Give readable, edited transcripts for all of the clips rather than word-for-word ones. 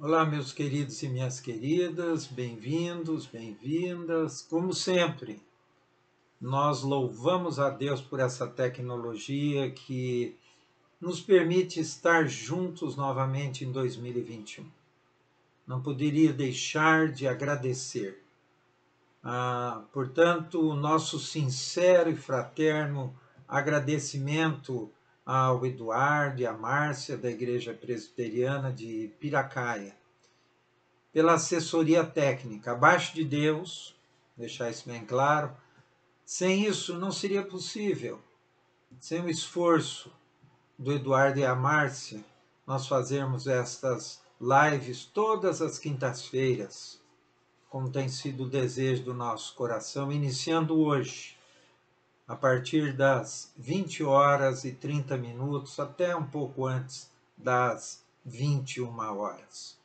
Olá, meus queridos e minhas queridas, bem-vindos, bem-vindas. Como sempre, nós louvamos a Deus por essa tecnologia que nos permite estar juntos novamente em 2021. Não poderia deixar de agradecer. Portanto, o nosso sincero e fraterno agradecimento ao Eduardo e à Márcia, da Igreja Presbiteriana de Piracaia, pela assessoria técnica. Abaixo de Deus, deixar isso bem claro, sem isso não seria possível. Sem o esforço do Eduardo e a Márcia, nós fazermos estas lives todas as quintas-feiras, como tem sido o desejo do nosso coração, iniciando hoje, a partir das 20 horas e 30 minutos, até um pouco antes das 21 horas.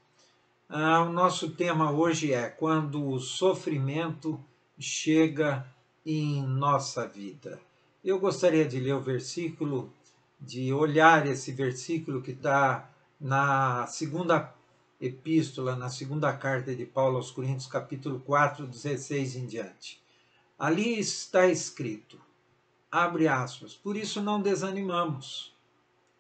O nosso tema hoje é quando o sofrimento chega em nossa vida. Eu gostaria de ler o versículo, de olhar esse versículo que está na segunda epístola, na segunda carta de Paulo aos Coríntios, capítulo 4, 16 em diante. Ali está escrito, abre aspas, por isso não desanimamos,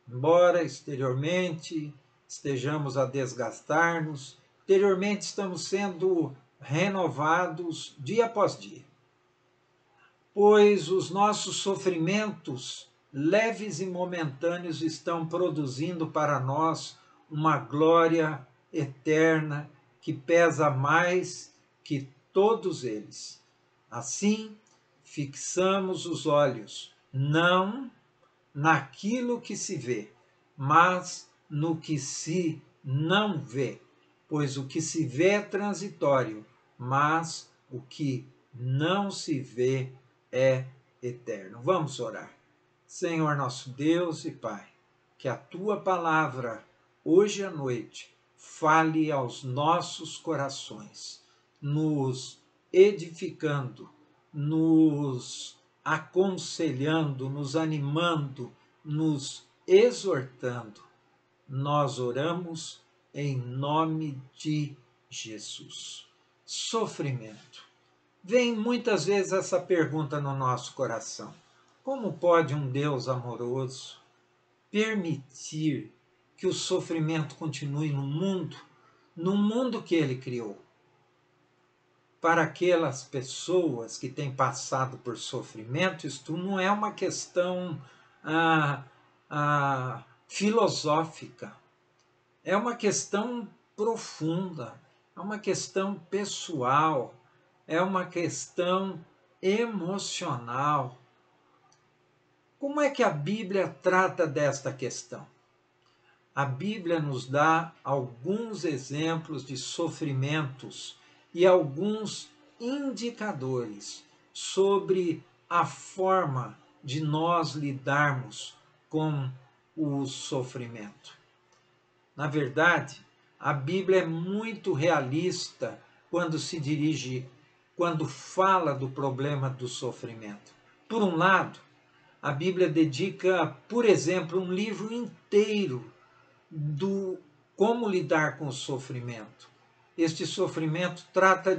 embora exteriormente estejamos a desgastar-nos, interiormente estamos sendo renovados dia após dia. Pois os nossos sofrimentos, leves e momentâneos, estão produzindo para nós uma glória eterna que pesa mais que todos eles. Assim, fixamos os olhos, não naquilo que se vê, mas no que se não vê. Pois o que se vê é transitório, mas o que não se vê é eterno. Vamos orar. Senhor nosso Deus e Pai, que a Tua palavra, hoje à noite, fale aos nossos corações, nos edificando, nos aconselhando, nos animando, nos exortando. Nós oramos em nome de Jesus. Sofrimento. Vem muitas vezes essa pergunta no nosso coração: como pode um Deus amoroso permitir que o sofrimento continue no mundo que ele criou? Para aquelas pessoas que têm passado por sofrimento, isto não é uma questão filosófica, é uma questão profunda, é uma questão pessoal, é uma questão emocional. Como é que a Bíblia trata desta questão? A Bíblia nos dá alguns exemplos de sofrimentos e alguns indicadores sobre a forma de nós lidarmos com o sofrimento. Na verdade, a Bíblia é muito realista quando fala do problema do sofrimento. Por um lado, a Bíblia dedica, por exemplo, um livro inteiro do como lidar com o sofrimento. Este sofrimento trata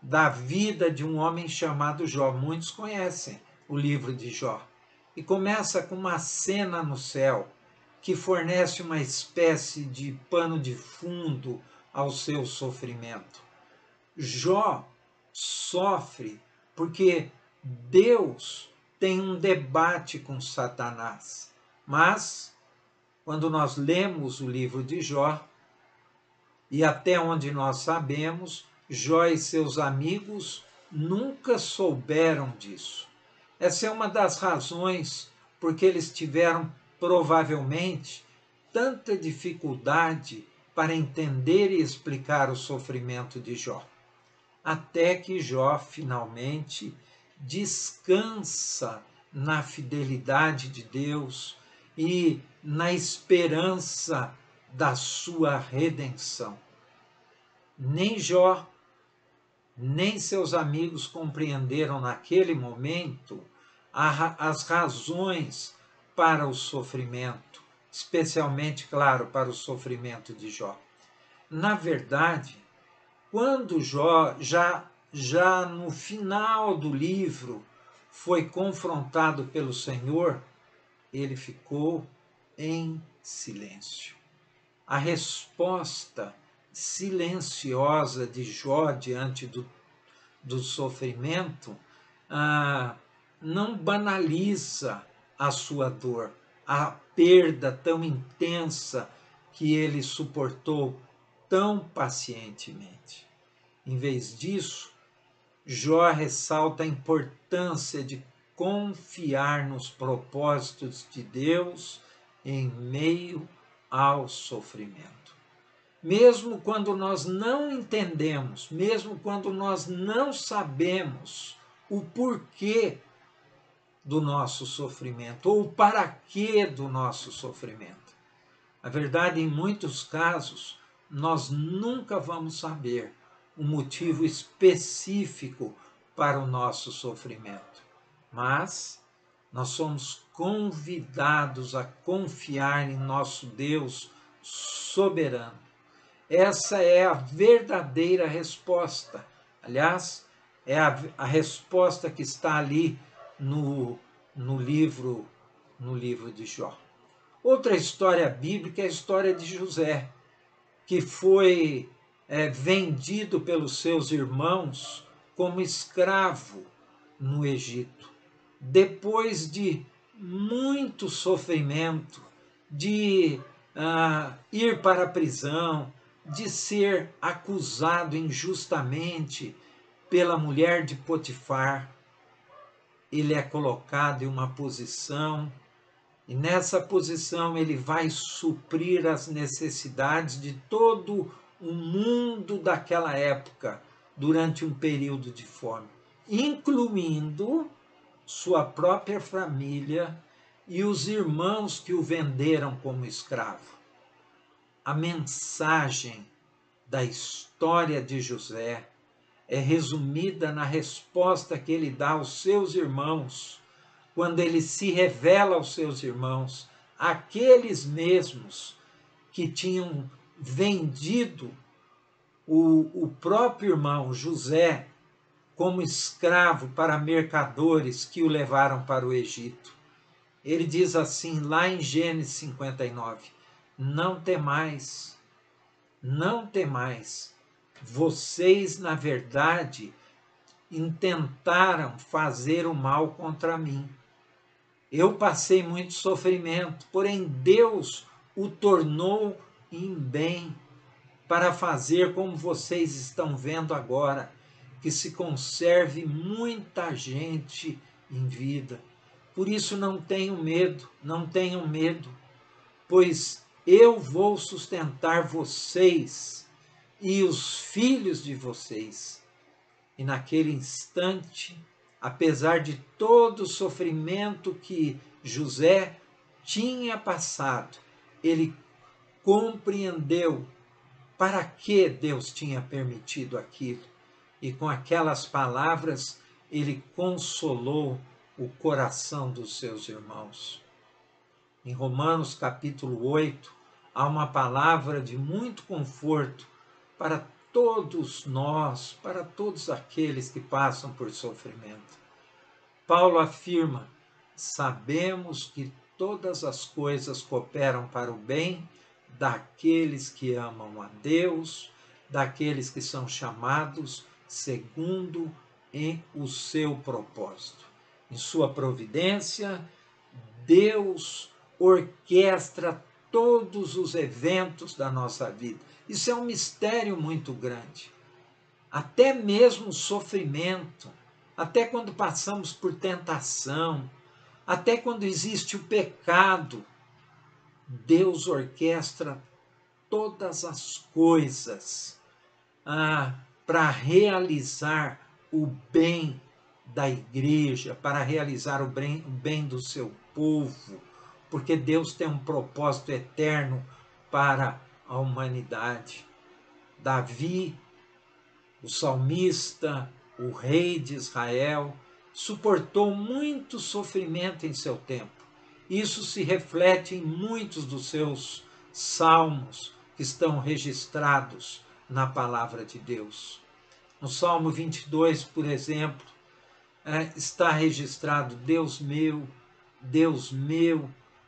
da vida de um homem chamado Jó. Muitos conhecem o livro de Jó. E começa com uma cena no céu que fornece uma espécie de pano de fundo ao seu sofrimento. Jó sofre porque Deus tem um debate com Satanás. Mas, quando nós lemos o livro de Jó, e até onde nós sabemos, Jó e seus amigos nunca souberam disso. Essa é uma das razões porque eles tiveram, provavelmente, tanta dificuldade para entender e explicar o sofrimento de Jó. Até que Jó, finalmente, descansa na fidelidade de Deus e na esperança da sua redenção. Nem Jó, nem seus amigos compreenderam naquele momento as razões para o sofrimento, especialmente, claro, para o sofrimento de Jó. Na verdade, quando Jó, já no final do livro, foi confrontado pelo Senhor, ele ficou em silêncio. A resposta silenciosa de Jó diante do sofrimento não banaliza a sua dor, a perda tão intensa que ele suportou tão pacientemente. Em vez disso, Jó ressalta a importância de confiar nos propósitos de Deus em meio ao sofrimento. Mesmo quando nós não entendemos, mesmo quando nós não sabemos o porquê do nosso sofrimento ou o para quê do nosso sofrimento. A verdade, em muitos casos, nós nunca vamos saber o motivo específico para o nosso sofrimento, mas nós somos convidados a confiar em nosso Deus soberano. Essa é a verdadeira resposta. Aliás, é a resposta que está ali no livro de Jó. Outra história bíblica é a história de José, que foi vendido pelos seus irmãos como escravo no Egito. Depois de muito sofrimento, de ir para a prisão, de ser acusado injustamente pela mulher de Potifar, ele é colocado em uma posição, e nessa posição ele vai suprir as necessidades de todo o mundo daquela época, durante um período de fome, incluindo sua própria família e os irmãos que o venderam como escravo. A mensagem da história de José é resumida na resposta que ele dá aos seus irmãos, quando ele se revela aos seus irmãos, aqueles mesmos que tinham vendido o próprio irmão José como escravo para mercadores que o levaram para o Egito. Ele diz assim, lá em Gênesis 59, não temais, não temais, vocês, na verdade, intentaram fazer o mal contra mim. Eu passei muito sofrimento, porém Deus o tornou em bem, para fazer como vocês estão vendo agora, que se conserve muita gente em vida. Por isso não tenham medo, pois eu vou sustentar vocês e os filhos de vocês. E naquele instante, apesar de todo o sofrimento que José tinha passado, ele compreendeu para que Deus tinha permitido aquilo. E com aquelas palavras, ele consolou o coração dos seus irmãos. Em Romanos capítulo 8, há uma palavra de muito conforto para todos nós, para todos aqueles que passam por sofrimento. Paulo afirma, sabemos que todas as coisas cooperam para o bem daqueles que amam a Deus, daqueles que são chamados segundo em o seu propósito. Em sua providência, Deus orquestra todos os eventos da nossa vida. Isso é um mistério muito grande. Até mesmo o sofrimento, até quando passamos por tentação, até quando existe o pecado, Deus orquestra todas as coisas para realizar o bem da igreja, para realizar o bem do seu povo, porque Deus tem um propósito eterno para a humanidade. Davi, o salmista, o rei de Israel, suportou muito sofrimento em seu tempo. Isso se reflete em muitos dos seus salmos, que estão registrados na palavra de Deus. No Salmo 22, por exemplo, está registrado: Deus meu,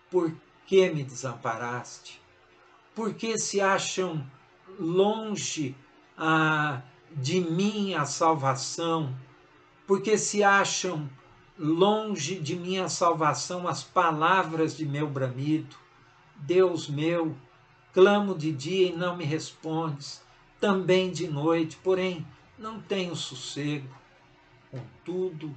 por que me desamparaste? Por que se acham longe de mim a salvação? Por que se acham longe de minha salvação as palavras de meu bramido? Deus meu, clamo de dia e não me respondes, também de noite, porém não tenho sossego. Contudo,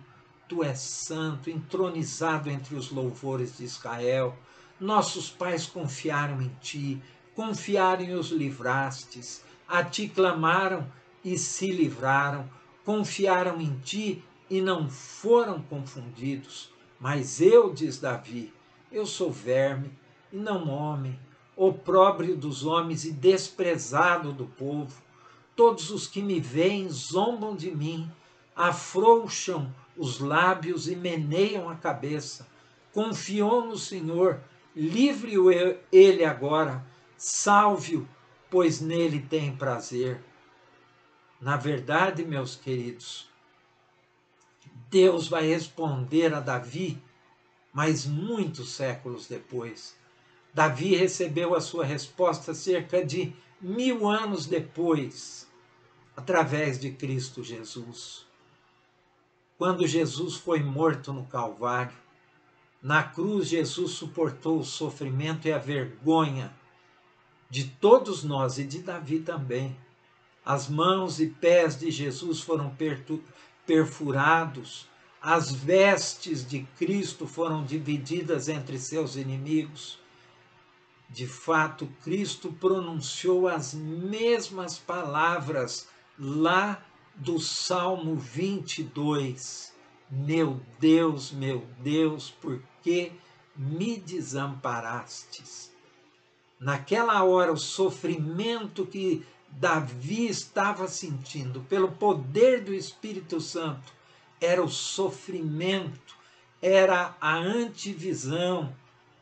tu és santo, entronizado entre os louvores de Israel. Nossos pais confiaram em ti, confiaram e os livrastes. A ti clamaram e se livraram, confiaram em ti e não foram confundidos. Mas eu, diz Davi, eu sou verme e não homem, opróbrio dos homens e desprezado do povo. Todos os que me veem zombam de mim, afrouxam os lábios e meneiam a cabeça. Confiou no Senhor, livre-o ele agora, salve-o, pois nele tem prazer. Na verdade, meus queridos, Deus vai responder a Davi, mas muitos séculos depois. Davi recebeu a sua resposta cerca de 1000 anos depois, através de Cristo Jesus. Quando Jesus foi morto no Calvário, na cruz Jesus suportou o sofrimento e a vergonha de todos nós e de Davi também. As mãos e pés de Jesus foram perfurados, as vestes de Cristo foram divididas entre seus inimigos. De fato, Cristo pronunciou as mesmas palavras lá do Salmo 22. Meu Deus, por que me desamparastes? Naquela hora, o sofrimento que Davi estava sentindo, pelo poder do Espírito Santo, era o sofrimento, era a antivisão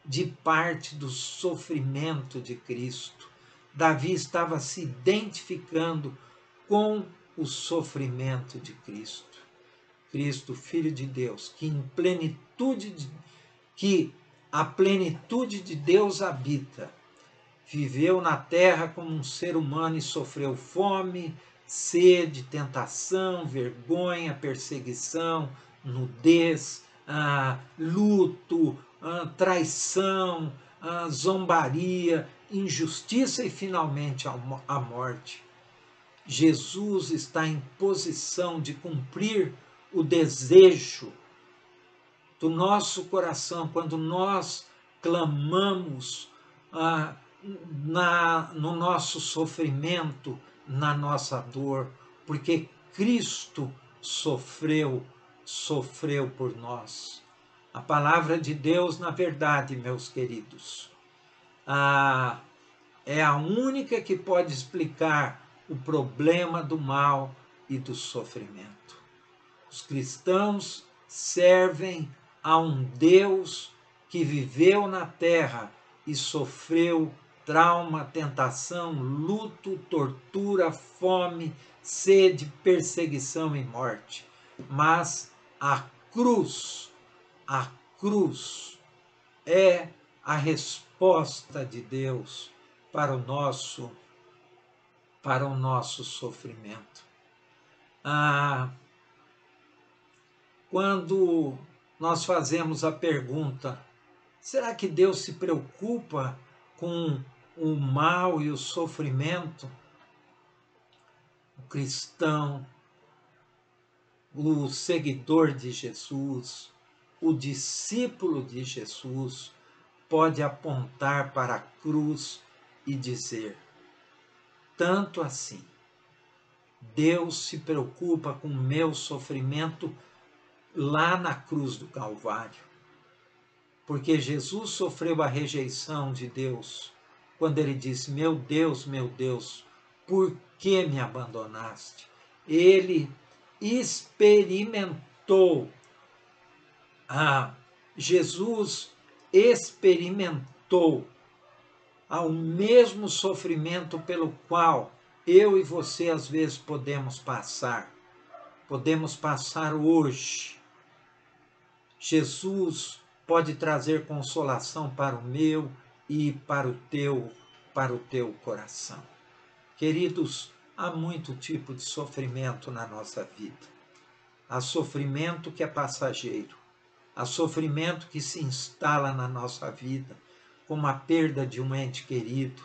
de parte do sofrimento de Cristo. Davi estava se identificando com o sofrimento de Cristo. Cristo, Filho de Deus, que a plenitude de Deus habita, viveu na terra como um ser humano e sofreu fome, sede, tentação, vergonha, perseguição, nudez, luto, traição, zombaria, injustiça e finalmente a morte. Jesus está em posição de cumprir o desejo do nosso coração quando nós clamamos no nosso sofrimento, na nossa dor, porque Cristo sofreu por nós. A palavra de Deus, na verdade, meus queridos, é a única que pode explicar o problema do mal e do sofrimento. Os cristãos servem a um Deus que viveu na terra e sofreu trauma, tentação, luto, tortura, fome, sede, perseguição e morte. Mas a cruz é a resposta de Deus para o nosso sofrimento. Quando nós fazemos a pergunta, será que Deus se preocupa com o mal e o sofrimento? O cristão, o seguidor de Jesus, o discípulo de Jesus, pode apontar para a cruz e dizer: tanto assim, Deus se preocupa com o meu sofrimento lá na cruz do Calvário. Porque Jesus sofreu a rejeição de Deus quando ele disse: meu Deus, por que me abandonaste? Ele experimentou, Jesus experimentou ao mesmo sofrimento pelo qual eu e você às vezes podemos passar hoje. Jesus pode trazer consolação para o meu e para o teu coração. Queridos, há muito tipo de sofrimento na nossa vida. Há sofrimento que é passageiro. Há sofrimento que se instala na nossa vida, como a perda de um ente querido,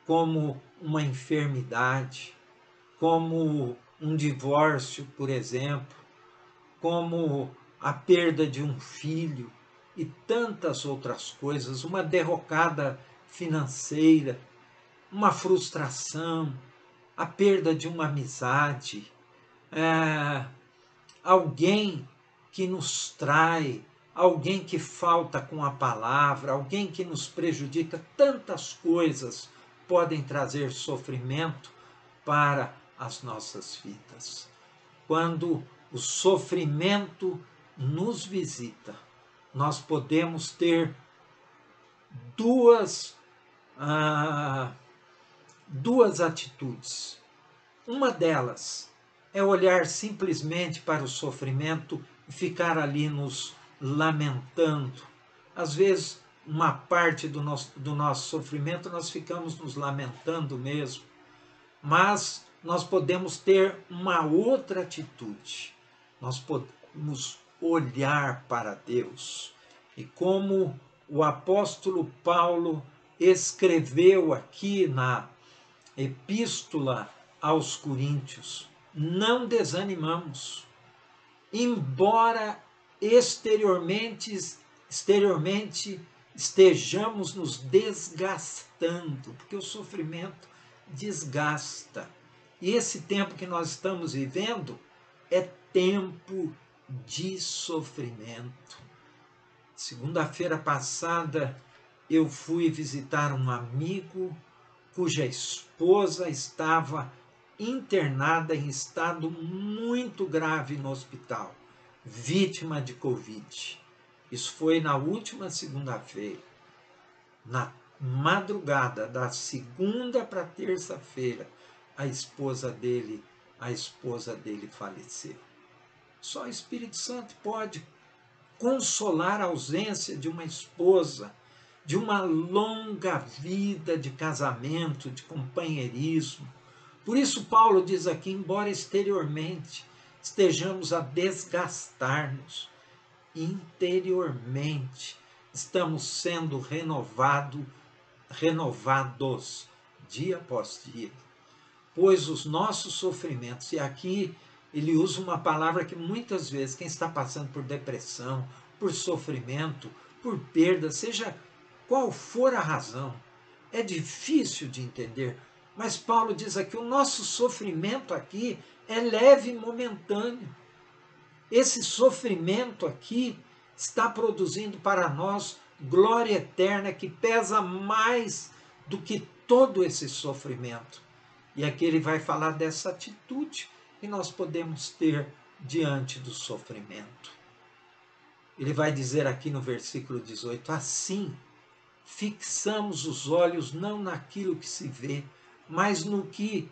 como uma enfermidade, como um divórcio, por exemplo, como a perda de um filho e tantas outras coisas, uma derrocada financeira, uma frustração, a perda de uma amizade, alguém que nos trai, alguém que falta com a palavra, alguém que nos prejudica, tantas coisas podem trazer sofrimento para as nossas vidas. Quando o sofrimento nos visita, nós podemos ter duas atitudes. Uma delas é olhar simplesmente para o sofrimento e ficar ali nos lamentando. Às vezes, uma parte do nosso sofrimento nós ficamos nos lamentando mesmo, mas nós podemos ter uma outra atitude. Nós podemos olhar para Deus. E como o apóstolo Paulo escreveu aqui na Epístola aos Coríntios, não desanimamos, embora exteriormente estejamos nos desgastando, porque o sofrimento desgasta. E esse tempo que nós estamos vivendo é tempo de sofrimento. Segunda-feira passada eu fui visitar um amigo cuja esposa estava internada em estado muito grave no hospital, vítima de Covid. Isso foi na última segunda-feira. Na madrugada da segunda para terça-feira, a esposa dele faleceu. Só o Espírito Santo pode consolar a ausência de uma esposa, de uma longa vida de casamento, de companheirismo. Por isso Paulo diz aqui, embora exteriormente estejamos a desgastar-nos, interiormente estamos sendo renovados dia após dia. Pois os nossos sofrimentos, e aqui ele usa uma palavra que muitas vezes quem está passando por depressão, por sofrimento, por perda, seja qual for a razão, é difícil de entender, mas Paulo diz aqui, o nosso sofrimento aqui é leve e momentâneo. Esse sofrimento aqui está produzindo para nós glória eterna que pesa mais do que todo esse sofrimento. E aqui ele vai falar dessa atitude que nós podemos ter diante do sofrimento. Ele vai dizer aqui no versículo 18, assim, fixamos os olhos não naquilo que se vê, mas no que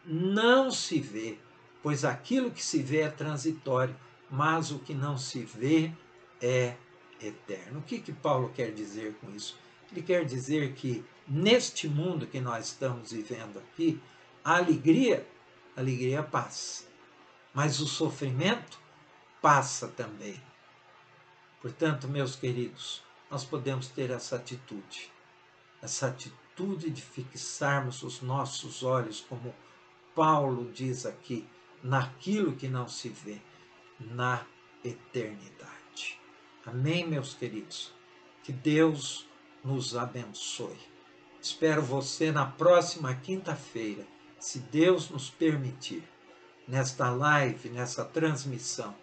não se vê, pois aquilo que se vê é transitório, mas o que não se vê é eterno. O que Paulo quer dizer com isso? Ele quer dizer que neste mundo que nós estamos vivendo aqui, a alegria passa, mas o sofrimento passa também. Portanto, meus queridos, nós podemos ter essa atitude de fixarmos os nossos olhos, como Paulo diz aqui, naquilo que não se vê, na eternidade. Amém, meus queridos? Que Deus nos abençoe. Espero você na próxima quinta-feira, se Deus nos permitir, nesta live, nessa transmissão,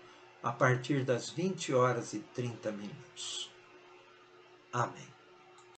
a partir das 20h30. Amém.